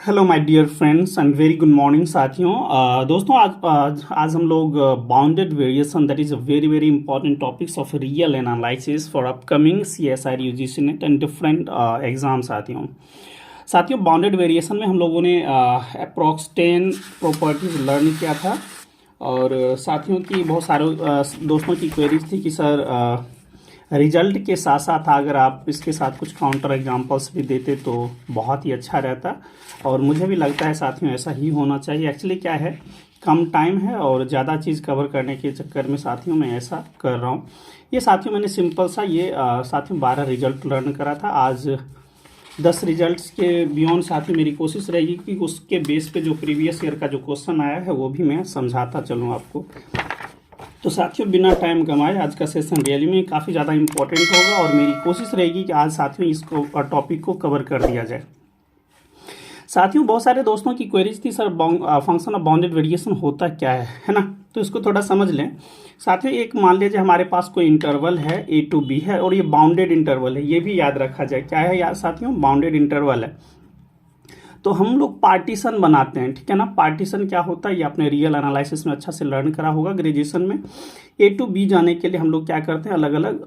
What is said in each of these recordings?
Hello my dear friends and very good morning साथियों। दोस्तों आज हम लोग bounded variation that is a very very important topics of real analysis for upcoming CSIR UGC NET and different exam. साथियों bounded variation में हम लोगों ने अप्रॉक्स 10 प्रॉपर्टीज लर्न किया था और साथियों की बहुत सारे दोस्तों की क्वेरीज थी कि सर रिजल्ट के साथ साथ अगर आप इसके साथ कुछ काउंटर एग्जांपल्स भी देते तो बहुत ही अच्छा रहता और मुझे भी लगता है साथियों ऐसा ही होना चाहिए। एक्चुअली क्या है, कम टाइम है और ज़्यादा चीज़ कवर करने के चक्कर में साथियों मैं ऐसा कर रहा हूँ। ये साथियों मैंने सिंपल सा ये साथियों 12 रिजल्ट लर्न करा था। आज 10 रिजल्ट्स के बियॉन्ड साथियों मेरी कोशिश रहेगी कि उसके बेस पे जो प्रीवियस ईयर का जो क्वेश्चन आया है वो भी मैं समझाता चलूँ आपको। तो साथियों बिना टाइम गंवाए आज का सेशन रियली में काफ़ी ज़्यादा इंपॉर्टेंट होगा और मेरी कोशिश रहेगी कि आज साथियों इसको टॉपिक को कवर कर दिया जाए। साथियों बहुत सारे दोस्तों की क्वेरीज थी, sir function of bounded variation होता क्या है ना, तो इसको थोड़ा समझ लें। साथियों एक मान लीजिए हमारे पास कोई इंटरवल है A to B है और ये बाउंडेड इंटरवल है, ये भी याद रखा जाए। क्या है यार साथियों, बाउंडेड इंटरवल है। तो हम लोग पार्टीशन बनाते हैं, ठीक है ना। पार्टीशन क्या होता है ये आपने रियल एनालिसिस में अच्छा से लर्न करा होगा ग्रेजुएशन में। A to B जाने के लिए हम लोग क्या करते हैं, अलग अलग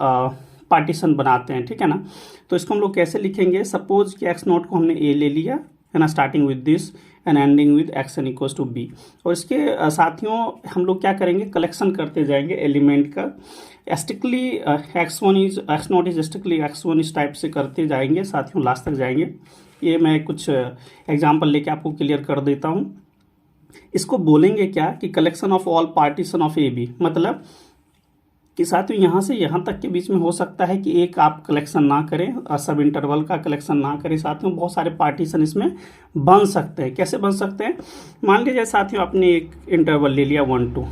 पार्टीशन बनाते हैं, ठीक है ना। तो इसको हम लोग कैसे लिखेंगे, सपोज कि x0 को हमने A ले लिया है ना, starting with this and ending with xn equals to B। और इसके साथियों हम लोग क्या करेंगे, कलेक्शन करते जाएंगे एलिमेंट का। स्टिकली x0 इज स्टिकली x1 इस टाइप से करते जाएंगे साथियों, लास्ट तक जाएंगे। ये मैं कुछ एग्जाम्पल लेके आपको क्लियर कर देता हूँ। इसको बोलेंगे क्या कि collection of all partition of AB, मतलब कि साथियों यहाँ से यहाँ तक के बीच में हो सकता है कि एक आप कलेक्शन ना करें, सब इंटरवल का कलेक्शन ना करें। साथियों बहुत सारे पार्टीशन इसमें बन सकते हैं। कैसे बन सकते हैं, मान लीजिए साथियों आपने एक इंटरवल ले लिया 1 2,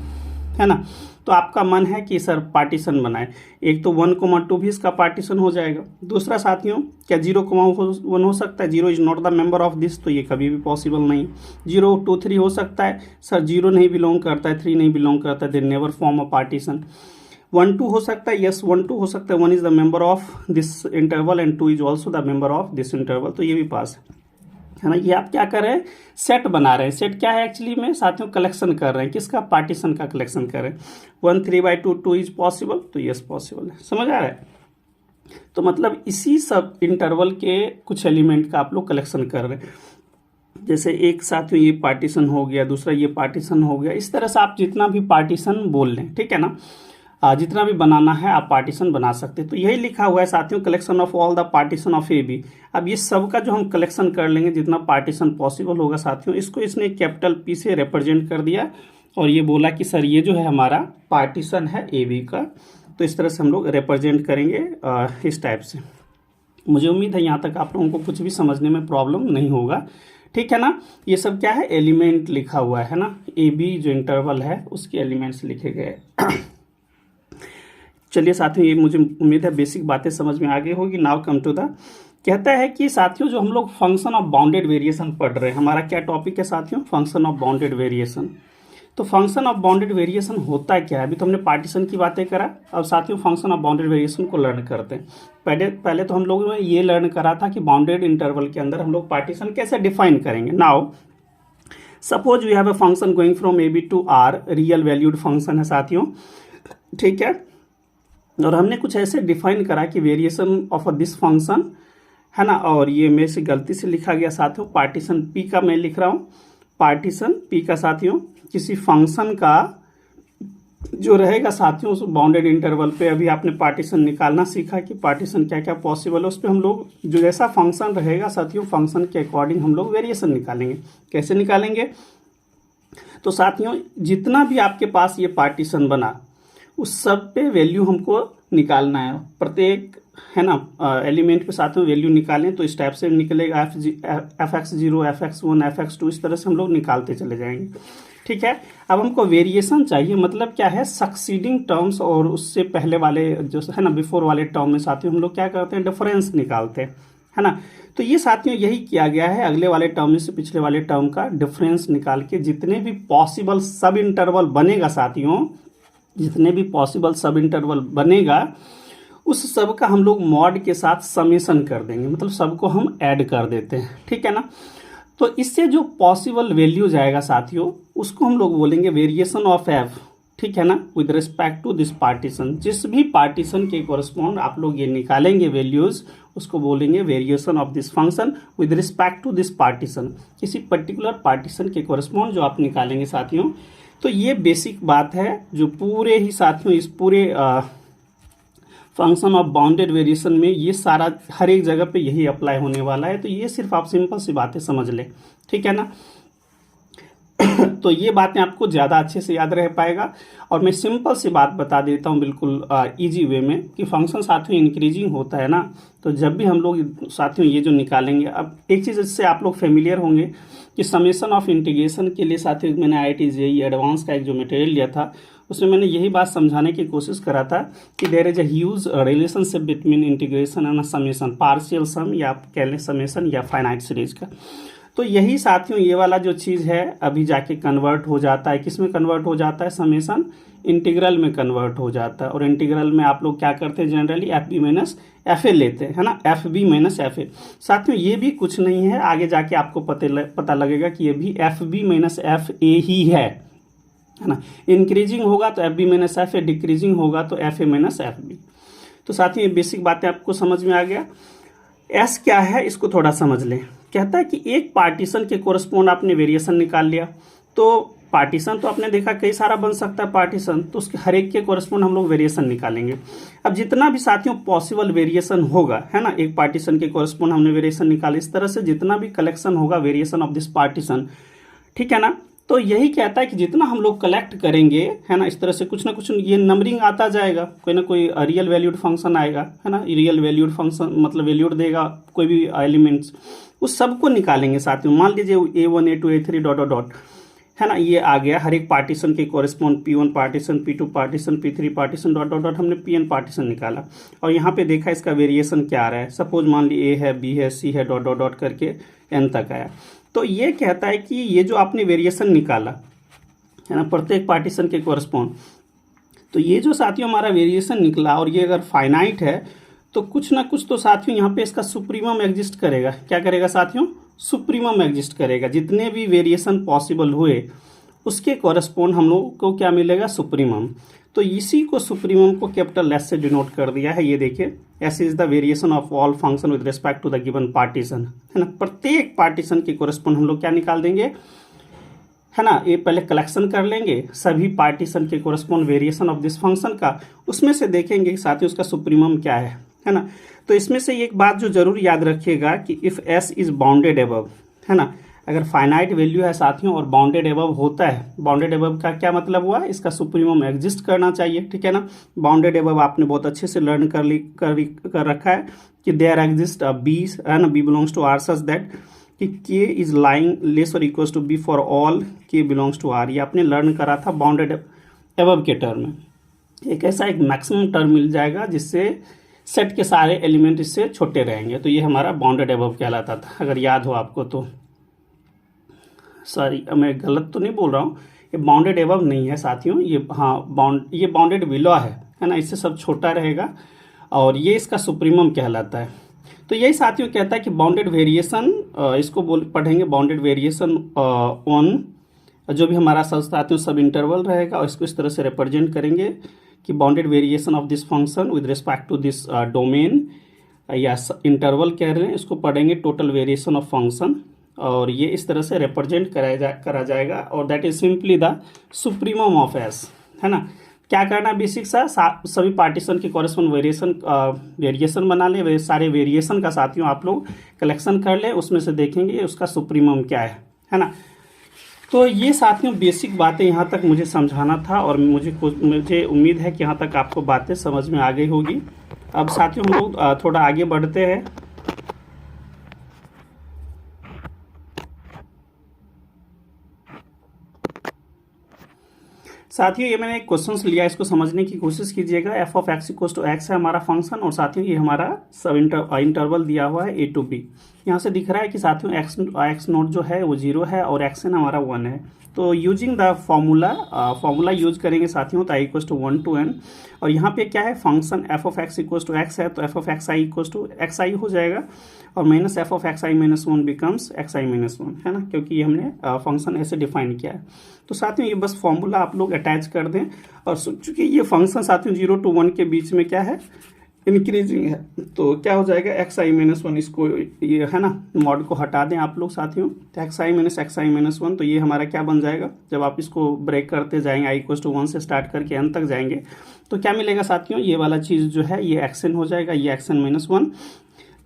है ना। तो आपका मन है कि सर पार्टीशन बनाए, एक तो 1,2 भी इसका पार्टीशन हो जाएगा। दूसरा साथियों क्या 0,1 हो सकता है, 0 is not the member of this, तो ये कभी भी पॉसिबल नहीं। 0 2 3 हो सकता है, सर 0 नहीं बिलोंग करता है, 3 नहीं बिलोंग करता है, they never form a partition. 1 2 हो सकता है, यस 1 2 हो सकता है, 1 is the member of this interval and 2 is also the member of this interval, तो ये भी पास है ना। ये आप क्या कर रहे हैं, सेट बना रहे हैं। सेट क्या है एक्चुअली में साथियों, कलेक्शन कर रहे हैं, किसका, पार्टीशन का कलेक्शन कर रहे हैं। 1 3/2 2 इज पॉसिबल, तो यस पॉसिबल है, समझ आ रहा है। तो मतलब इसी सब इंटरवल के कुछ एलिमेंट का आप लोग कलेक्शन कर रहे हैं। जैसे एक साथियों ये पार्टीशन हो गया, दूसरा ये पार्टीशन हो गया, इस तरह से आप जितना भी पार्टीशन बोल लें, ठीक है ना, जितना भी बनाना है आप पार्टीशन बना सकते हैं। तो यही लिखा हुआ है साथियों, collection of all the partition of AB। अब ये सब का जो हम कलेक्शन कर लेंगे, जितना पार्टीशन पॉसिबल होगा साथियों, इसको इसने कैपिटल P से रिप्रेजेंट कर दिया और ये बोला कि सर ये जो है हमारा पार्टीशन है AB का। तो इस तरह से हम लोग रिप्रेजेंट करेंगे इस टाइप से। मुझे उम्मीद है यहाँ तक आप लोगों को कुछ भी समझने में प्रॉब्लम नहीं होगा, ठीक है ना। ये सब क्या है, एलिमेंट लिखा हुआ है ना, AB जो इंटरवल है उसके एलिमेंट्स लिखे गए। चलिए साथियों ये मुझे उम्मीद है बेसिक बातें समझ में आ गई होगी। नाउ कम टू द, कहता है कि साथियों जो हम लोग फंक्शन ऑफ बाउंडेड वेरिएशन पढ़ रहे हैं, हमारा क्या टॉपिक है साथियों, फंक्शन ऑफ बाउंडेड वेरिएशन। तो फंक्शन ऑफ बाउंडेड वेरिएशन होता क्या है, अभी तो हमने पार्टीशन की बातें करा, अब साथियों फंक्शन ऑफ बाउंडेड वेरिएशन को लर्न करते हैं। पहले तो हम लोगों ने ये लर्न करा था कि बाउंडेड इंटरवल के अंदर हम लोग पार्टीशन कैसे डिफाइन करेंगे। Now suppose we have a function going from AB to R, real valued function है साथियों, ठीक है। और हमने कुछ ऐसे डिफाइन करा कि वेरिएशन ऑफ दिस फंक्शन है ना, और ये मेरे से गलती से लिखा गया साथियों, पार्टीशन P का मैं लिख रहा हूँ, पार्टीशन P का साथियों किसी फंक्शन का जो रहेगा साथियों उस बाउंडेड इंटरवल पे। अभी आपने पार्टीशन निकालना सीखा कि पार्टीशन क्या क्या पॉसिबल है, उस पर हम लोग जो जैसा फंक्शन रहेगा साथियों फंक्शन के अकॉर्डिंग हम लोग वेरिएशन निकालेंगे। कैसे निकालेंगे, तो साथियों जितना भी आपके पास ये पार्टीशन बना उस सब पे वैल्यू हमको निकालना है, प्रत्येक है ना एलिमेंट पे साथ में वैल्यू निकालें। तो इस टाइप से निकलेगा fx0 fx1 fx2, इस तरह से हम लोग निकालते चले जाएंगे, ठीक है। अब हमको वेरिएशन चाहिए, मतलब क्या है, सक्सीडिंग टर्म्स और उससे पहले वाले जो है ना बिफोर वाले टर्म में साथियों हम लोग क्या करते हैं, डिफरेंस निकालते हैं, है ना। तो ये साथियों यही किया गया है, अगले वाले टर्म में से पिछले वाले टर्म का डिफरेंस निकाल के जितने भी पॉसिबल सब इंटरवल बनेगा साथियों, जितने भी पॉसिबल सब इंटरवल बनेगा उस सब का हम लोग मॉड के साथ समेशन कर देंगे, मतलब सबको हम ऐड कर देते हैं, ठीक है ना। तो इससे जो पॉसिबल वैल्यू जाएगा साथियों, उसको हम लोग बोलेंगे वेरिएशन ऑफ एफ, ठीक है ना, with respect to this partition. जिस भी पार्टीशन के कोरस्पॉन्ड आप लोग ये निकालेंगे वैल्यूज, उसको बोलेंगे variation of this function with respect to this partition, किसी पर्टिकुलर पार्टीशन के कोरस्पॉन्ड जो आप निकालेंगे साथियों। तो ये बेसिक बात है जो पूरे ही साथियों इस पूरे फंक्शन ऑफ बाउंडेड वेरिएशन में ये सारा हर एक जगह पे यही अप्लाई होने वाला है। तो ये सिर्फ आप सिंपल सी बातें समझ लें, ठीक है ना। तो ये बातें आपको ज़्यादा अच्छे से याद रह पाएगा। और मैं सिंपल सी बात बता देता हूँ बिल्कुल इजी वे में कि फंक्शन साथियों इंक्रीजिंग होता है ना, तो जब भी हम लोग साथियों ये जो निकालेंगे, अब एक चीज़ इससे आप लोग फेमिलियर होंगे कि समेशन ऑफ इंटीग्रेशन के लिए साथियों मैंने IIT JEE एडवांस का एक जो मटेरियल लिया था, उसमें मैंने यही बात समझाने की कोशिश करा था कि there is a huge relationship between integration and summation, partial sum या आप कह लें समेशन या फाइनाइट सीरीज का। तो यही साथियों ये वाला जो चीज़ है अभी जाके कन्वर्ट हो जाता है, किस में कन्वर्ट हो जाता है, समेशन इंटीग्रल में कन्वर्ट हो जाता है। और इंटीग्रल में आप लोग क्या करते हैं, जनरली FB माइनस FA लेते हैं, है ना, FB माइनस FA। साथियों ये भी कुछ नहीं है, आगे जाके आपको पता लगेगा कि ये भी FB माइनस FA ही है ना। इंक्रीजिंग होगा तो FB माइनस FA, डिक्रीजिंग होगा तो FA माइनस FB। तो साथियों ये बेसिक बातें आपको समझ में आ गया। S क्या है इसको थोड़ा समझ लें। कहता है कि एक पार्टीशन के कोरस्पॉन्ड आपने वेरिएशन निकाल लिया, तो पार्टीशन तो आपने देखा कई सारा बन सकता है पार्टीशन, तो उसके हर एक के कोरस्पॉन्ड हम लोग वेरिएशन निकालेंगे। अब जितना भी साथियों पॉसिबल वेरिएशन होगा, है ना, एक पार्टीशन के कोरस्पॉन्ड हमने वेरिएशन निकाले, इस तरह से जितना भी कलेक्शन होगा वेरिएशन ऑफ दिस पार्टीशन, ठीक है ना। तो यही कहता है कि जितना हम लोग कलेक्ट करेंगे, है ना, इस तरह से कुछ ना कुछ ये नंबरिंग आता जाएगा, कोई ना कोई रियल वैल्यूड फंक्शन आएगा, है ना, रियल वैल्यूड फंक्शन मतलब वैल्यूड देगा कोई भी एलिमेंट्स, उस सबको निकालेंगे साथियों। मान लीजिए A1 A2 A3 dot dot dot, है ना, ये आ गया हर एक पार्टीशन के कोरिस्पॉन्ड P1 partition, P2 partition, P3 partition dot dot dot, हमने Pn पार्टीशन निकाला और यहाँ पे देखा इसका वेरिएशन क्या आ रहा है। सपोज मान ली A है, B है, C है, डॉट डॉट डॉट करके N तक आया। तो ये कहता है कि ये जो आपने वेरिएशन निकाला, है ना, प्रत्येक पार्टीशन के कोरस्पॉन्ड, तो ये जो साथियों हमारा वेरिएशन निकला और ये अगर फाइनाइट है तो कुछ ना कुछ तो साथियों यहाँ पे इसका सुप्रीमम एग्जिस्ट करेगा। क्या करेगा साथियों, सुप्रीमम एग्जिस्ट करेगा। जितने भी वेरिएशन पॉसिबल हुए उसके कोरस्पॉन्ड हम लोग को क्या मिलेगा, सुप्रीमम। तो इसी को सुप्रीमम को कैपिटल S से डिनोट कर दिया है। ये देखिए, S is the variation of all function with respect to the given partition, है ना। प्रत्येक पार्टीशन के कोरस्पॉन्ड हम लोग क्या निकाल देंगे, है ना, ये पहले कलेक्शन कर लेंगे सभी पार्टीशन के correspond variation of this function का, उसमें से देखेंगे साथ ही उसका सुप्रीमम क्या है ना। तो इसमें से एक बात जो जरूर याद रखिएगा कि if S is bounded above, है ना, अगर फाइनाइट वैल्यू है साथियों और बाउंडेड एबव होता है, बाउंडेड एबव का क्या मतलब हुआ, इसका सुप्रीमम एग्जिस्ट करना चाहिए, ठीक है ना। बाउंडेड एबव आपने बहुत अच्छे से लर्न कर रखा है कि देयर एग्जिस्ट बी, है ना, B belongs to R such that कि के इज लाइंग लेस और equals to B for all K belongs to R. ये आपने लर्न करा था बाउंडेड एबव के टर्म में। एक ऐसा एक मैक्सिमम टर्म मिल जाएगा जिससे सेट के सारे एलिमेंट इससे छोटे रहेंगे। तो ये हमारा बाउंडेड एबव कहलाता था, अगर याद हो आपको तो। सॉरी, मैं गलत तो नहीं बोल रहा हूँ, ये बाउंडेड एबव नहीं है साथियों, ये हाँ ये बाउंडेड बिलो है ना, इससे सब छोटा रहेगा और ये इसका सुप्रीमम कहलाता है। तो यही साथियों कहता है कि बाउंडेड वेरिएशन, इसको पढ़ेंगे बाउंडेड वेरिएशन ऑन जो भी हमारा साथियों सब इंटरवल रहेगा, और इसको इस तरह से रिप्रेजेंट करेंगे कि bounded variation of this function with respect to this domain या इंटरवल कह रहे हैं, इसको पढ़ेंगे टोटल वेरिएशन ऑफ फंक्शन, और ये इस तरह से रिप्रेजेंट करा जाएगा और that is simply the supremum of S, है ना। क्या करना बेसिक सा, सभी पार्टीशन के कॉरेस्पॉन्ड वेरिएशन बना ले, सारे वेरिएशन का साथियों आप लोग कलेक्शन कर ले, उसमें से देखेंगे उसका सुप्रीमम क्या है ना। तो ये साथियों बेसिक बातें यहाँ तक मुझे समझाना था और मुझे उम्मीद है कि यहाँ तक आपको बातें समझ में आ गई होगी। अब साथियों हम लोग थोड़ा आगे बढ़ते हैं। साथियों ये मैंने एक क्वेश्चन लिया, इसको समझने की कोशिश कीजिएगा। F of X equals to x है हमारा फंक्शन और साथियों ये हमारा सब इंटरवल दिया हुआ है A to B। यहाँ से दिख रहा है कि साथियों एक्स नोट जो है वो 0 है और एक्स एन हमारा 1 है। तो यूजिंग द फॉर्मूला यूज करेंगे साथियों, तो I equal to 1 to n, और यहाँ पे क्या है function f of x equal to x है, तो f of x i equal to x i हो जाएगा, और minus F of x i minus 1 becomes x i minus 1, है ना, क्योंकि ये हमने फंक्शन ऐसे डिफाइन किया है। तो साथियों ये बस फॉर्मूला आप लोग अटैच कर दें, और चूंकि ये फंक्शन साथियों 0 to 1 के बीच में क्या है इंक्रीजिंग है, तो क्या हो जाएगा एक्स आई माइनस 1, इसको ये है ना मॉड को हटा दें आप लोग साथियों, तो एक्स आई माइनस 1, तो ये हमारा क्या बन जाएगा, जब आप इसको ब्रेक करते जाएंगे आई इक्वल टू 1 से स्टार्ट करके एन तक जाएंगे, तो क्या मिलेगा साथियों, ये वाला चीज़ जो है ये एक्स एन हो जाएगा, ये एक्स एन माइनस 1।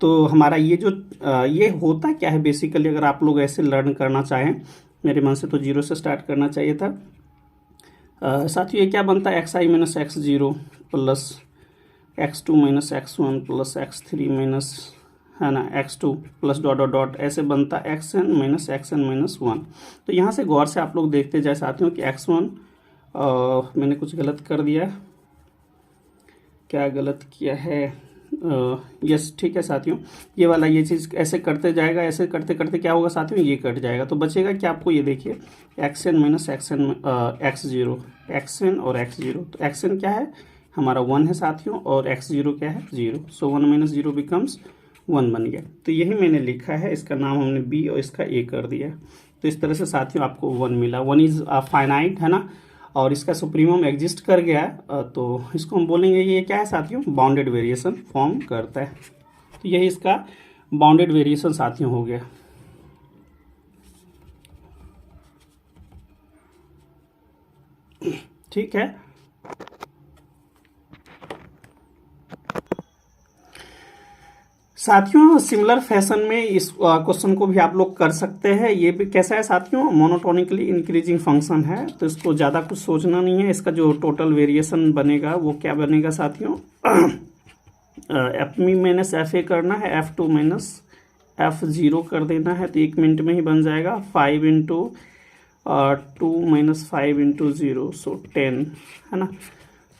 तो हमारा ये जो ये होता क्या है बेसिकली, अगर आप लोग ऐसे लर्न करना चाहें, मेरे मन से तो 0 से स्टार्ट करना चाहिए था साथियों, ये क्या बनता है x i minus x 0 plus x2 minus x1 plus x3 minus, है ना, x2 plus dot dot dot, ऐसे बनता है xn माइनस 1। तो यहाँ से गौर से आप लोग देखते जाए साथियों कि x1 मैंने कुछ गलत कर दिया, क्या गलत किया है, यस ठीक है साथियों, ये वाला ये चीज़ ऐसे करते जाएगा, ऐसे करते करते क्या होगा साथियों ये कट जाएगा, तो बचेगा क्या आपको, ये देखिए xn माइनस x0, xn और x0, तो xn क्या है हमारा 1 है साथियों, और x0 क्या है 0, सो 1 माइनस 0 बिकम्स 1 बन गया। तो यही मैंने लिखा है, इसका नाम हमने b और इसका a कर दिया। तो इस तरह से साथियों आपको 1 मिला, 1 इज फाइनाइट, है ना, और इसका सुप्रीमम एग्जिस्ट कर गया, तो इसको हम बोलेंगे ये क्या है साथियों बाउंडेड वेरिएशन फॉर्म करता है। तो यही इसका बाउंडेड वेरिएशन साथियों हो गया। ठीक है, साथियों सिमिलर फैशन में इस क्वेश्चन को भी आप लोग कर सकते हैं। ये भी कैसा है साथियों, मोनोटोनिकली इंक्रीजिंग फंक्शन है, तो इसको ज़्यादा कुछ सोचना नहीं है। इसका जो टोटल वेरिएशन बनेगा वो क्या बनेगा साथियों, F me minus F A करना है, F2 माइनस F0 कर देना है, तो 1 मिनट में ही बन जाएगा, 5 इंटू 2 माइनस 5 इंटू 0, सो 10, है ना।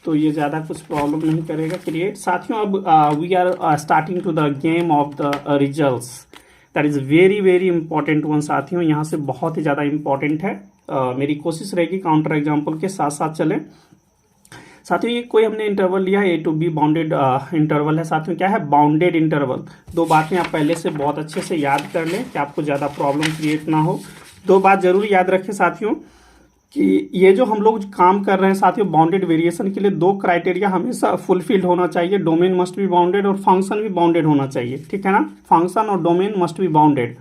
तो ये ज़्यादा कुछ प्रॉब्लम नहीं करेगा क्रिएट। साथियों अब we are starting to the game of the results, that is very very important one साथियों, यहाँ से बहुत ही ज़्यादा इंपॉर्टेंट है। मेरी कोशिश रहेगी काउंटर एग्जाम्पल के साथ साथ चले। साथियों ये कोई हमने इंटरवल लिया है, A to B bounded interval है साथियों, क्या है बाउंडेड इंटरवल। 2 बातें आप पहले से बहुत अच्छे से याद कर लें कि आपको ज़्यादा प्रॉब्लम क्रिएट ना हो। 2 बात जरूर याद रखें साथियों कि ये जो हम लोग काम कर रहे हैं साथियों बाउंडेड वेरिएशन के लिए 2 क्राइटेरिया हमेशा फुलफिल्ड होना चाहिए, डोमेन मस्ट बी बाउंडेड और फंक्शन भी बाउंडेड होना चाहिए, ठीक है ना, फंक्शन और डोमेन मस्ट बी बाउंडेड।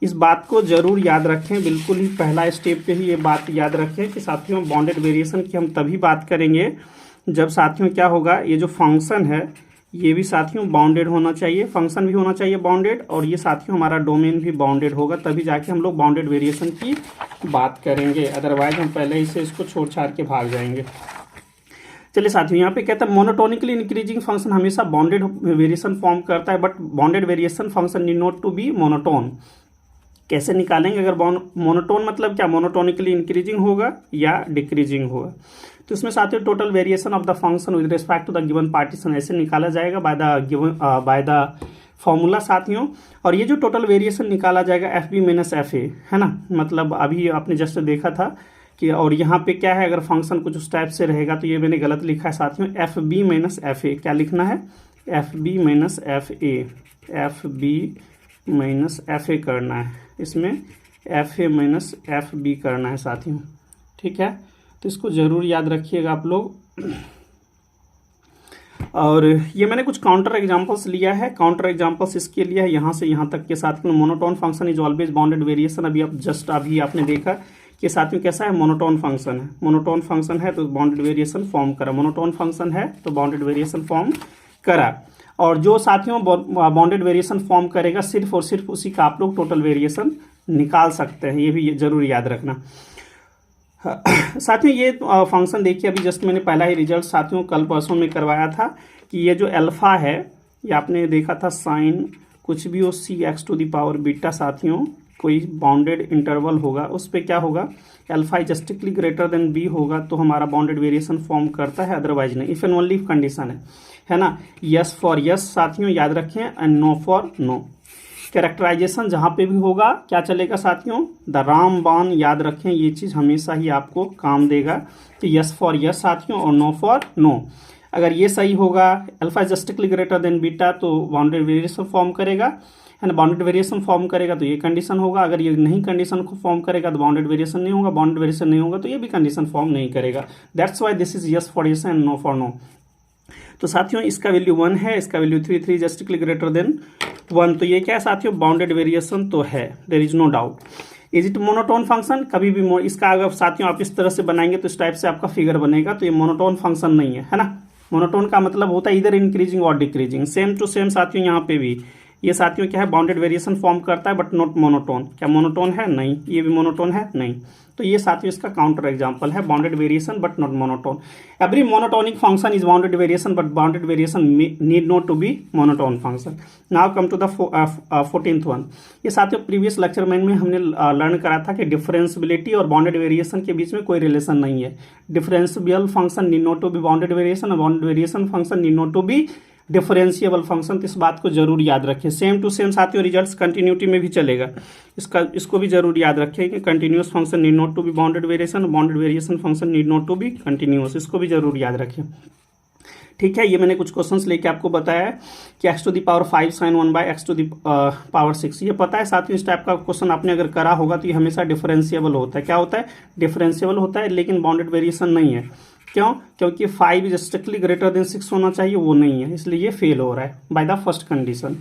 इस बात को जरूर याद रखें, बिल्कुल ही पहला स्टेप पे ही ये बात याद रखें कि साथियों बाउंडेड वेरिएशन की हम तभी बात करेंगे जब साथियों क्या होगा, ये जो फंक्शन है ये भी साथियों बाउंडेड होना चाहिए, फंक्शन भी होना चाहिए बाउंडेड, और ये साथियों हमारा डोमेन भी बाउंडेड होगा, तभी जाके हम लोग बाउंडेड वेरिएशन की बात करेंगे, अदरवाइज हम पहले ही से इसको छोड़ छाड़ के भाग जाएंगे। चलिए साथियों यहाँ पे कहता है मोनोटोनिकली इंक्रीजिंग फंक्शन हमेशा बाउंडेड वेरिएशन फॉर्म करता है, but bounded variation function need not to be monotone. कैसे निकालेंगे, अगर मोनोटोन मतलब क्या, मोनोटोनिकली इंक्रीजिंग होगा या डिक्रीजिंग होगा। तो इसमें साथियों total variation of the function with respect to the given partition ऐसे निकाला जाएगा बाय द फॉर्मूला साथियों। और ये जो टोटल वेरिएशन निकाला जाएगा F B minus F A, है ना, मतलब अभी आपने जस्ट देखा था कि, और यहाँ पे क्या है अगर फंक्शन कुछ उस टाइप से रहेगा, तो ये मैंने गलत लिखा है साथियों, F B minus F A, क्या लिखना है F B minus F A, F B minus F A करना है, इसमें F A minus F B करना है साथियों, ठीक है। तो इसको जरूर याद रखिएगा आप लोग। और ये मैंने कुछ काउंटर एग्जांपल्स लिया है, काउंटर एग्जांपल्स इसके लिए है यहाँ से यहाँ तक के साथ में monotone function is always bounded variation. अभी आपने देखा कि साथ में कैसा है मोनोटोन फंक्शन है, मोनोटोन फंक्शन है तो बाउंडेड वेरिएशन फॉर्म करा, मोनोटोन फंक्शन है तो बाउंडेड वेरिएशन फॉर्म करा। और जो साथियों बाउंडेड वेरिएशन फॉर्म करेगा सिर्फ और सिर्फ उसी का आप लोग टोटल वेरिएशन निकाल सकते हैं, ये भी जरूर याद रखना। साथियों ये फंक्शन देखिए, अभी जस्ट मैंने पहला ही रिजल्ट साथियों कल परसों में करवाया था कि ये जो अल्फा है ये आपने देखा था साइन कुछ भी हो C x to the power beta साथियों, कोई बाउंडेड इंटरवल होगा उस पर क्या होगा, alpha is strictly greater than B होगा तो हमारा बाउंडेड वेरिएशन फॉर्म करता है, अदरवाइज नहीं। इफ एंड ओनली कंडीशन है ना, यस फॉर यस साथियों याद रखें and no for no. Characterization जहाँ पे भी होगा क्या चलेगा साथियों, द रामबाण, याद रखें ये चीज़ हमेशा ही आपको काम देगा कि यस फॉर यस साथियों और नो फॉर नो। अगर ये सही होगा, alpha is strictly greater then beta, तो बाउंडेड वेरिएशन फॉर्म करेगा, है ना। बाउंडेड वेरिएशन फॉर्म करेगा तो ये कंडीशन होगा। अगर ये नहीं कंडीशन को फॉर्म करेगा तो बाउंडेड वेरिएशन नहीं होगा, बाउंडेड वेरिएशन नहीं होगा तो ये भी कंडीशन फॉर्म नहीं करेगा। That's why this is yes for yes and no for no. तो साथियों इसका वैल्यू 1 है, इसका value 3, 3 is strictly greater than 1, तो ये क्या है साथियों, बाउंडेड वेरिएशन तो है, there is no doubt. Is it monotone function, कभी भी इसका अगर साथियों आप इस तरह से बनाएंगे तो इस टाइप से आपका फिगर बनेगा, तो ये मोनोटोन फंक्शन नहीं है ना। मोनोटोन का मतलब होता है इधर इंक्रीजिंग और डिक्रीजिंग। सेम टू सेम साथियों यहाँ पे भी ये साथियों क्या है, बाउंडेड वेरिएशन फॉर्म करता है बट नॉट मोनोटोन। क्या मोनोटोन है? नहीं। ये भी मोनोटोन है? नहीं। तो ये साथियों इसका काउंटर एग्जांपल है, bounded variation but not monotone. Every monotonic function is bounded variation but bounded variation need not to be monotone function. Now come to the 14th one. ये साथियों प्रीवियस लेक्चर में हमने लर्न करा था कि differentiability और bounded variation के बीच में कोई रिलेशन नहीं है। Differential function need not to be bounded variation और bounded variation function need not to be differentiable function. तो इस बात को जरूर याद रखें। सेम टू सेम साथियों रिजल्ट्स कंटिन्यूटी में भी चलेगा, इसको भी जरूर याद रखें कि continuous function need not to be bounded variation, bounded variation function need not to be continuous, इसको भी जरूर याद रखें। ठीक है, ये मैंने कुछ क्वेश्चंस लेके आपको बताया है कि x to the power 5 sin 1 by x to the power 6, ये पता है साथियों इस टाइप का क्वेश्चन आपने अगर करा होगा तो ये हमेशा डिफरेंशिएबल होता है। क्या होता है? डिफरेंशिएबल होता है, लेकिन बाउंडेड वेरिएशन नहीं है। क्यों? क्योंकि 5 इज स्ट्रिक्टली ग्रेटर देन 6 होना चाहिए, वो नहीं है, इसलिए ये फेल हो रहा है by the first condition.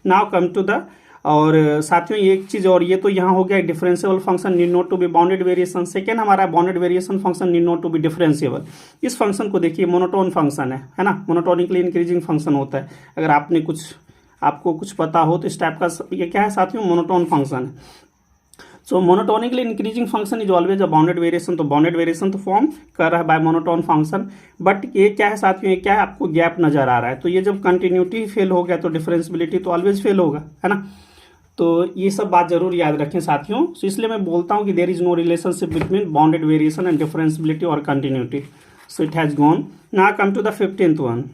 Now come to the, और साथियों एक चीज और, ये तो यहाँ हो गया differentiable function need not to be bounded variation. Second हमारा bounded variation function need not to be differentiable. इस फंक्शन को देखिए, मोनोटोन फंक्शन है ना, मोनोटोनिकली इंक्रीजिंग फंक्शन होता है। अगर आपको कुछ पता हो तो इस टाइप का ये क्या है साथियों, मोनोटोन फंक्शन है। So monotonically increasing function is always a bounded variation, तो बाउंडेड वेरिएशन तो फॉर्म कर रहा है बाय मोनोटोन फंक्शन। बट ये क्या है साथियों, ये क्या है, आपको गैप नजर आ रहा है, तो ये जब कंटिन्यूटी फेल हो गया तो डिफरेंशियबिलिटी तो ऑलवेज फेल होगा, है ना। तो ये सब बात जरूर याद रखें साथियों। तो इसलिए मैं बोलता हूँ कि there is no relationship between bounded variation and differentiability और continuity. So it has gone. Now come to the 15th one.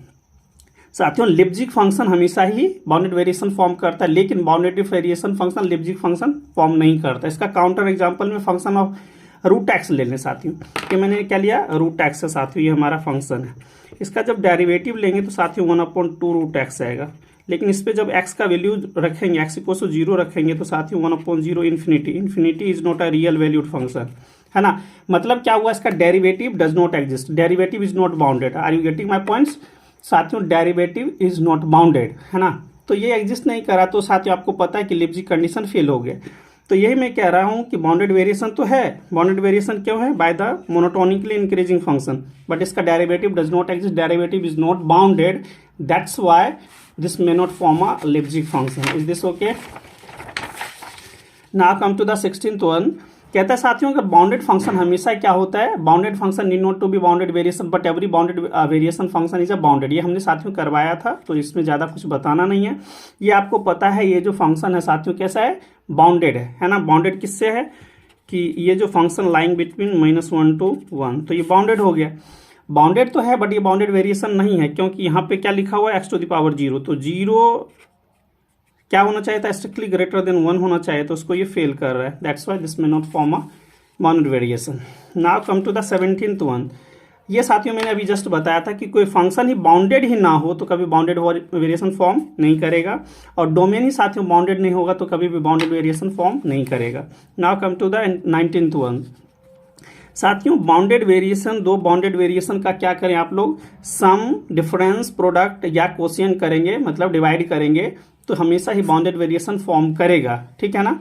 साथियों लिप्जिक फंक्शन हमेशा ही बाउंडेड वेरिएशन फॉर्म करता है, लेकिन bounded variation function Lipschitz function form नहीं करता। इसका counter example में फंक्शन ऑफ रूट एक्स ले लें साथियों। ये मैंने क्या लिया, रूट एक्स है साथियों, ये हमारा फंक्शन है। इसका जब डेरिवेटिव लेंगे तो साथियों 1/2 रूट एक्स आएगा, लेकिन इस पे जब x का वैल्यू रखेंगे, x इक्वल टू 0 रखेंगे तो साथियों 1/0 infinity. Infinity is not a real valued function, है ना। मतलब क्या हुआ, इसका derivative does not exist, derivative is not bounded. Are you getting my points साथियों? डेरिवेटिव इज नॉट बाउंडेड, है ना, तो ये एग्जिस्ट नहीं करा, तो साथियों आपको पता है कि लिप्जिक कंडीशन फेल हो गया। तो यही मैं कह रहा हूं कि बाउंडेड वेरिएशन तो है, बाउंडेड वेरिएशन क्यों है, by the monotonically increasing function, but इसका derivative does not exist, derivative is not bounded, that's why this may not form a Lipschitz function. Is this okay? Now come to the 16th one. कहता है साथियों कि bounded function हमेशा क्या होता है, bounded function need not to be bounded variation but every bounded variation function is a bounded. ये हमने साथियों करवाया था, तो इसमें ज़्यादा कुछ बताना नहीं है। ये आपको पता है, ये जो फंक्शन है साथियों कैसा है, बाउंडेड है ना। बाउंडेड किससे है कि ये जो फंक्शन लाइंग बिटवीन -1 to 1, तो ये बाउंडेड हो गया। बाउंडेड तो है बट ये बाउंडेड वेरिएशन नहीं है, क्योंकि यहाँ पे क्या लिखा हुआ है, x to the power 0, तो 0 क्या होना चाहिए था, स्ट्रिक्टली ग्रेटर देन 1 होना चाहिए, तो उसको ये फेल कर रहा है। That's why this may not form a bounded variation. Now come to the 17th one. ये साथियों मैंने अभी जस्ट बताया था कि कोई फंक्शन ही बाउंडेड ही ना हो तो कभी बाउंडेड वेरिएशन फॉर्म नहीं करेगा, और डोमेन ही साथियों बाउंडेड नहीं होगा तो कभी भी बाउंडेड वेरिएशन फॉर्म नहीं करेगा। Now come to the 19th one. साथियों बाउंडेड वेरिएशन, दो बाउंडेड वेरिएशन का क्या करें आप लोग, सम, डिफरेंस, प्रोडक्ट या कोशिएंट करेंगे, मतलब डिवाइड करेंगे, तो हमेशा ही बाउंडेड वेरिएशन फॉर्म करेगा, ठीक है ना।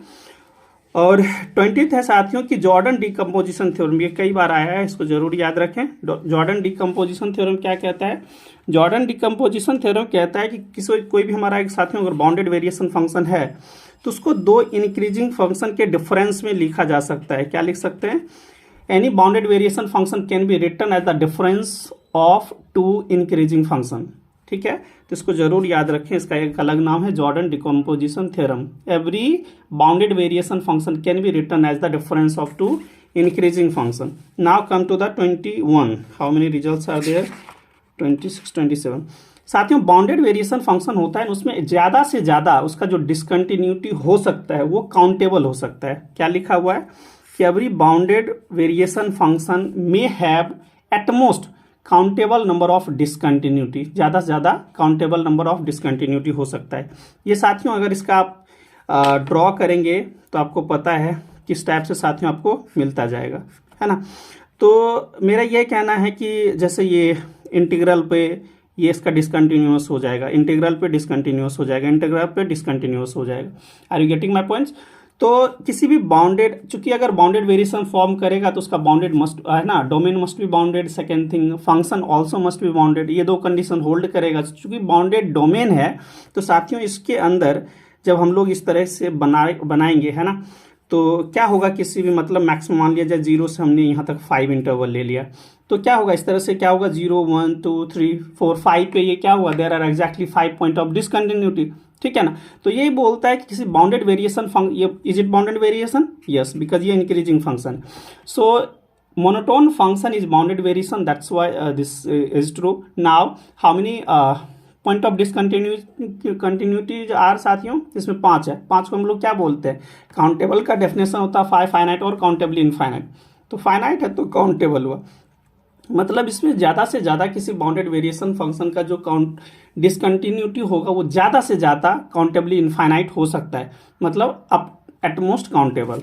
और 20th है साथियों कि जॉर्डन डिकम्पोजिशन थ्योरम, ये कई बार आया है, इसको जरूर याद रखें। जॉर्डन डिकम्पोजिशन थ्योरम क्या कहता है, जॉर्डन डिकम्पोजिशन थ्योरम कहता है कि कोई भी हमारा एक साथियों अगर बाउंडेड वेरिएशन फंक्शन है तो उसको दो इंक्रीजिंग फंक्शन के डिफरेंस में लिखा जा सकता है। क्या लिख सकते हैं, any bounded variation function can be written as the difference of two increasing function, ठीक है। तो इसको जरूर याद रखें, इसका एक अलग नाम है Jordan decomposition theorem. Every bounded variation function can be written as the difference of two increasing function. Now come to the 21। How many results are there, 26, 27। साथियों बाउंडेड वेरिएशन फंक्शन होता है, उसमें ज़्यादा से ज़्यादा उसका जो डिसकंटिन्यूटी हो सकता है वो काउंटेबल हो सकता है। क्या लिखा हुआ है कि एवरी बाउंडेड वेरिएशन फंक्शन में have eight most countable number of discontinuity, ज़्यादा से ज़्यादा काउंटेबल नंबर ऑफ डिसकंटिन्यूटी हो सकता है। ये साथियों अगर इसका आप ड्रॉ करेंगे तो आपको पता है किस टाइप से साथियों आपको मिलता जाएगा, है ना। तो मेरा ये कहना है कि जैसे ये इंटीग्रल पे ये इसका डिसकंटिन्यूअस हो जाएगा, इंटीग्रल पे डिसकंटिन्यूअस हो जाएगा, इंटीग्रल पे डिसकंटिन्यूअस हो जाएगा। Are you getting my points? तो किसी भी बाउंडेड, चूंकि अगर बाउंडेड वेरिएशन फॉर्म करेगा तो उसका बाउंडेड मस्ट, है ना, domain must be bounded, second thing function also must be bounded, ये दो कंडीशन होल्ड करेगा। चूंकि बाउंडेड डोमेन है तो साथियों इसके अंदर जब हम लोग इस तरह से बनाएंगे, है ना, तो क्या होगा, किसी भी मतलब मैक्सिमम मान लिया जाए 0 से हमने यहाँ तक 5 इंटरवल ले लिया, तो क्या होगा इस तरह से, क्या होगा 0 1 2 3 4 5 पे ये क्या हुआ, there are exactly 5 point of discontinuity, ठीक है ना। तो यही बोलता है कि किसी bounded variation is it bounded variation, yes, because ये increasing function. So monotone function is bounded variation, that's why this is true. Now how many point of discontinuity are साथियों, इसमें 5 है। 5 को हम लोग क्या बोलते हैं, काउंटेबल का डेफिनेशन होता है फाइनाइट और काउंटेबल इनफाइनाइट। तो फाइनाइट है तो काउंटेबल हुआ, मतलब इसमें ज़्यादा से ज़्यादा किसी बाउंडेड वेरिएशन फंक्शन का जो काउंट डिसकंटिन्यूटी होगा वो ज़्यादा से ज़्यादा काउंटेबली इनफाइनाइट हो सकता है, मतलब up at most countable.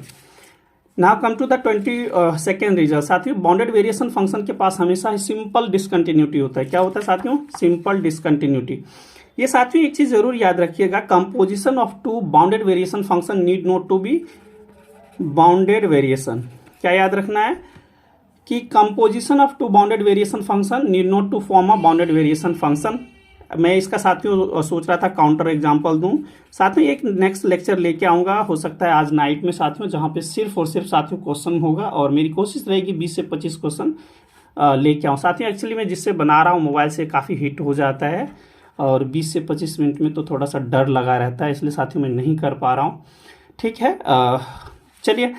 Now come to the 22nd result. साथियों बाउंडेड वेरिएशन फंक्शन के पास हमेशा सिंपल डिसकंटिन्यूटी होता है। क्या होता है साथियों, सिंपल डिसकंटिन्यूटी। ये साथियों एक चीज जरूर याद रखिएगा, composition of two bounded variation function need not to be bounded variation. क्या याद रखना है कि composition of two bounded variation function need not to form a bounded variation function. मैं इसका साथियों सोच रहा था काउंटर एग्जांपल दूं, साथ में एक नेक्स्ट लेक्चर लेके आऊंगा, हो सकता है आज नाइट में साथियों, जहां पे सिर्फ और सिर्फ साथियों क्वेश्चन होगा और मेरी कोशिश रहेगी 20 से 25 क्वेश्चन लेके आऊँ। साथियों एक्चुअली मैं जिससे बना रहा हूँ मोबाइल से काफ़ी हिट हो जाता है और 20 से 25 मिनट में तो थोड़ा सा डर लगा रहता है, इसलिए साथियों मैं नहीं कर पा रहा हूँ, ठीक है। चलिए,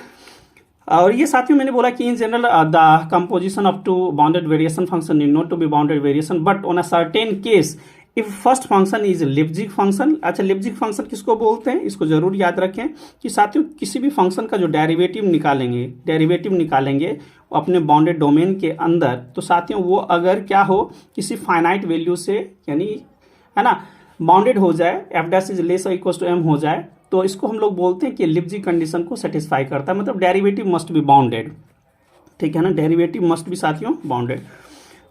और ये साथियों मैंने बोला कि in general the composition of two bounded variation function need not to be bounded variation but on a certain case if first function is Lipschitz function. अच्छा, लिप्जिक फंक्शन किसको बोलते हैं, इसको जरूर याद रखें कि साथियों किसी भी फंक्शन का जो डेरिवेटिव निकालेंगे अपने बाउंडेड डोमेन के अंदर, तो साथियों वो अगर क्या हो, किसी फाइनाइट वैल्यू से, यानी है ना, बाउंडेड हो जाए, एफ डैश इज लेस और इक्वल टू एम हो जाए, तो इसको हम लोग बोलते हैं कि लिप्जिक कंडीशन को सेटिस्फाई करता है, मतलब डेरिवेटिव मस्ट बी बाउंडेड, ठीक है ना, डेरिवेटिव मस्ट बी साथियों बाउंडेड।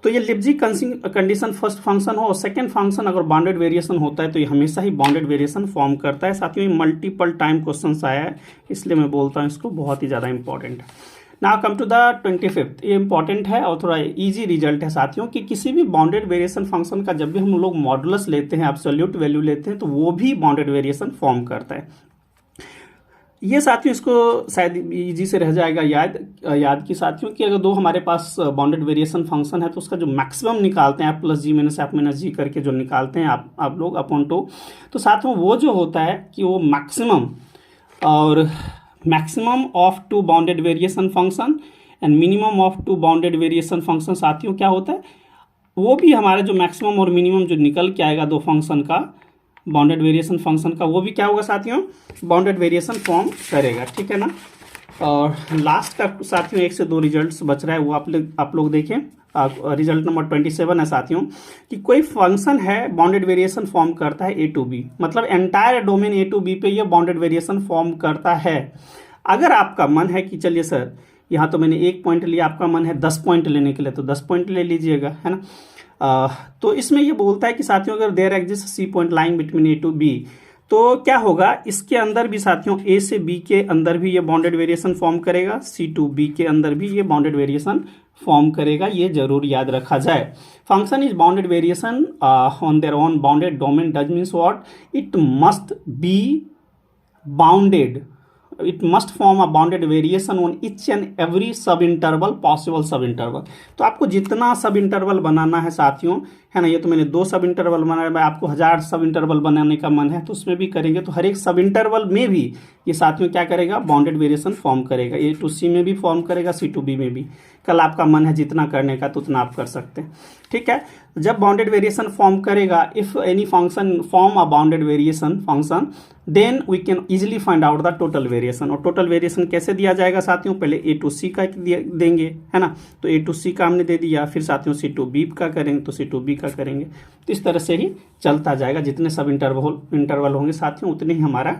तो ये लिप्जिक कंडीशन फर्स्ट फंक्शन हो और सेकंड फंक्शन अगर बाउंडेड वेरिएशन होता है तो ये हमेशा ही बाउंडेड वेरिएशन फॉर्म करता है। साथियों ये मल्टीपल टाइम क्वेश्चन आया है, इसलिए मैं बोलता हूँ इसको बहुत ही ज़्यादा इंपॉर्टेंट है। Now come to the 25th, ये इंपॉर्टेंट है और थोड़ा इजी रिजल्ट है साथियों कि किसी भी बाउंडेड वेरिएशन फंक्शन का जब भी हम लोग मॉडुलस लेते हैं, एब्सोल्यूट वैल्यू लेते हैं, तो वो भी बाउंडेड वेरिएशन फॉर्म करता है। ये साथियों इसको शायद इजी से रह जाएगा याद की साथियों कि अगर दो हमारे पास बाउंडेड वेरिएशन फंक्शन है तो उसका जो मैक्सिमम निकालते हैं, एफ प्लस जी माइनस एफ माइनस जी करके जो निकालते हैं आप लोग अपॉन टू, तो साथियों वो जो होता है कि वो maximum of two bounded variation function and minimum of two bounded variation function, साथियों क्या होता है, वो भी हमारा जो मैक्सिमम और मिनिमम जो निकल के आएगा दो फंक्शन का, बाउंडेड वेरिएशन फंक्शन का, वो भी क्या होगा साथियों, बाउंडेड वेरिएशन फॉर्म करेगा, ठीक है ना। और लास्ट का साथियों 1 से 2 रिजल्ट्स बच रहा है, वो आप लोग देखें। रिजल्ट नंबर 27 है साथियों कि कोई फंक्शन है बाउंडेड वेरिएशन फॉर्म करता है ए टू बी, मतलब entire domain A to B पे ये बाउंडेड वेरिएशन फॉर्म करता है। अगर आपका मन है कि चलिए सर यहाँ तो मैंने 1 पॉइंट लिया, आपका मन है 10 पॉइंट लेने के लिए, तो 10 पॉइंट ले लीजिएगा, है ना। तो इसमें ये बोलता है कि साथियों अगर there exist C point lying between A to B, तो क्या होगा, इसके अंदर भी साथियों ए से बी के अंदर भी ये बाउंडेड वेरिएशन फॉर्म करेगा, सी टू बी के अंदर भी ये बाउंडेड वेरिएशन फॉर्म करेगा, ये जरूर याद रखा जाए। Function is bounded variation on their own bounded domain does means what, it must be bounded, it must form a bounded variation on each and every सब इंटरवल पॉसिबल सब interval. तो आपको जितना सब इंटरवल बनाना है साथियों, है ना। ये तो मैंने 2 सब इंटरवल बनाया, मैं आपको 1000 सब इंटरवल बनाने का मन है तो उसमें भी करेंगे। तो हर एक सब इंटरवल में भी ये साथ में क्या करेगा, बाउंडेड वेरिएशन फॉर्म करेगा। ए टू सी में भी फॉर्म करेगा, सी टू बी में भी। कल आपका मन है जितना करने का तो उतना आप कर सकते हैं, ठीक है। जब बाउंडेड वेरिएशन फॉर्म करेगा, if any function form a bounded variation function, then we can easily find out the total variation. और टोटल वेरिएशन कैसे दिया जाएगा साथियों, पहले ए टू सी का देंगे, है ना। तो ए टू सी का हमने दे दिया, फिर साथियों सी टू बी का करेंगे तो सी टू बी का करेंगे। तो इस तरह से ही चलता जाएगा। जितने सब इंटरवल होंगे साथियों उतने ही हमारा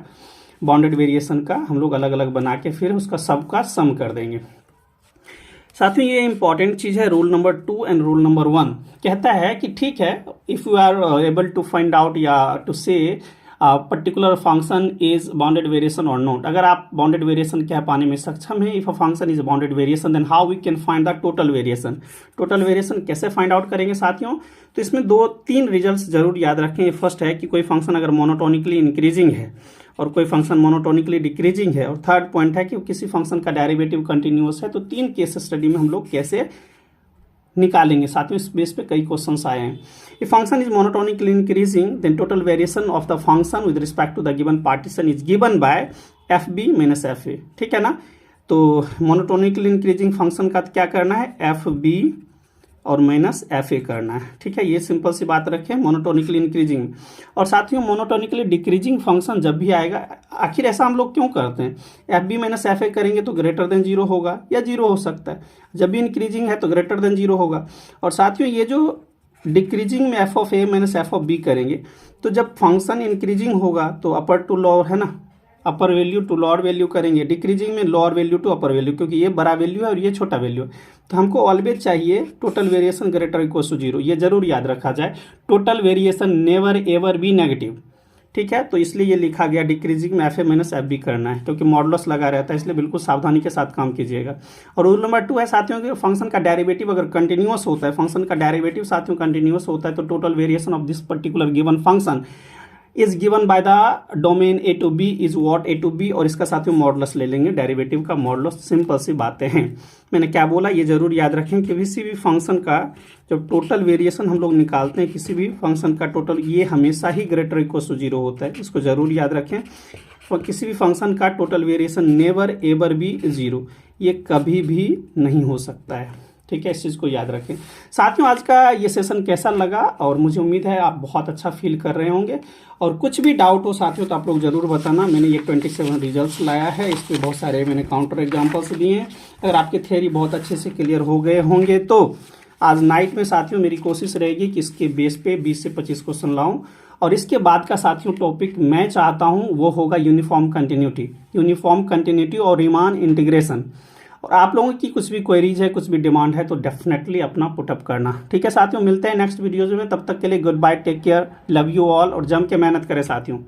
बाउंडेड वेरिएशन का हम लोग अलग अलग बना के फिर उसका सबका सम कर देंगे। साथियों ये इंपॉर्टेंट चीज है, rule number 2 and rule number 1 कहता है कि ठीक है, if you are able to find out या to say particular function is bounded variation और नॉट, अगर आप बाउंडेड वेरिएशन क्या पाने में सक्षम है, if a function is bounded variation then how we can find the total variation. Total variation कैसे फाइंड आउट करेंगे साथियों, तो इसमें 2-3 रिजल्ट्स जरूर याद रखें। फर्स्ट है कि कोई फंक्शन अगर मोनोटोनिकली इंक्रीजिंग है और कोई फंक्शन मोनोटोनिकली डिक्रीजिंग है, और थर्ड पॉइंट है कि किसी फंक्शन का डेरिवेटिव कंटिन्यूअस है। तो 3 केस स्टडी में हम लोग कैसे निकालेंगे साथियों, इस बेस पे कई क्वेश्चंस आए हैं। If function is monotonically increasing then total variation of the function with respect to the given partition is given by F B minus F A, ठीक है ना। तो मोनोटोनिकली इंक्रीजिंग फंक्शन का क्या करना है, एफ बी और माइनस एफ ए करना है, ठीक है। ये सिंपल सी बात रखें मोनोटोनिकली इंक्रीजिंग। और साथियों मोनोटोनिकली डिक्रीजिंग फंक्शन जब भी आएगा, आखिर ऐसा हम लोग क्यों करते हैं, F B minus F A करेंगे तो ग्रेटर देन 0 होगा या 0 हो सकता है, जब भी इंक्रीजिंग है तो ग्रेटर देन 0 होगा। और साथियों ये जो डिक्रीजिंग में F of A minus F of B करेंगे, तो जब फंक्शन इंक्रीजिंग होगा तो अपर टू लोअर, है ना, upper value to lower value करेंगे, डिक्रीजिंग में lower value to upper value, क्योंकि ये बड़ा वैल्यू है और ये छोटा वैल्यू है। तो हमको ऑलवेज चाहिए total variation greater equal to 0, ये जरूर याद रखा जाए। Total variation never ever be negative, ठीक है। तो इसलिए ये लिखा गया डिक्रीजिंग में F A minus F B करना है, क्योंकि मॉडुलस लगा रहता है, इसलिए बिल्कुल सावधानी के साथ काम कीजिएगा। और रूल नंबर 2 है साथियों कि फंक्शन का डेरिवेटिव अगर कंटिन्यूअस होता है, फंक्शन का डेरिवेटिव साथियों कंटिन्यूअस होता है, तो total variation of this particular given function is given by the domain A to B is what A to B, और इसका साथियों मॉडुलस ले लेंगे, डेरिवेटिव का मॉडुलस। सिंपल सी बातें हैं, मैंने क्या बोला ये जरूर याद रखें कि किसी भी फंक्शन का जब टोटल वेरिएशन हम लोग निकालते हैं, किसी भी फंक्शन का टोटल, ये हमेशा ही ग्रेटर इक्वल टू 0 होता है, इसको जरूर याद रखें। और किसी भी फंक्शन का total variation never ever B 0, ये कभी भी नहीं हो सकता है, ठीक है। इस चीज़ को याद रखें। साथियों आज का ये सेशन कैसा लगा, और मुझे उम्मीद है आप बहुत अच्छा फील कर रहे होंगे। और कुछ भी डाउट हो साथियों तो आप लोग जरूर बताना। मैंने ये 27 रिजल्ट्स लाया है, इस पर बहुत सारे मैंने काउंटर एग्जाम्पल्स दिए हैं। अगर आपके थ्योरी बहुत अच्छे से क्लियर हो गए होंगे तो आज नाइट में साथियों मेरी कोशिश रहेगी कि इसके बेस पे 20 से 25 क्वेश्चन लाऊं। और इसके बाद का साथियों टॉपिक मैं चाहता हूं वो होगा यूनिफॉर्म कंटिन्यूटी और रीमान इंटीग्रेशन। और आप लोगों की कुछ भी क्वेरीज है, कुछ भी डिमांड है तो डेफिनेटली अपना पुटअप करना, ठीक है साथियों। मिलते हैं नेक्स्ट वीडियोज में, तब तक के लिए good bye, take care, love you all, और जम के मेहनत करें साथियों।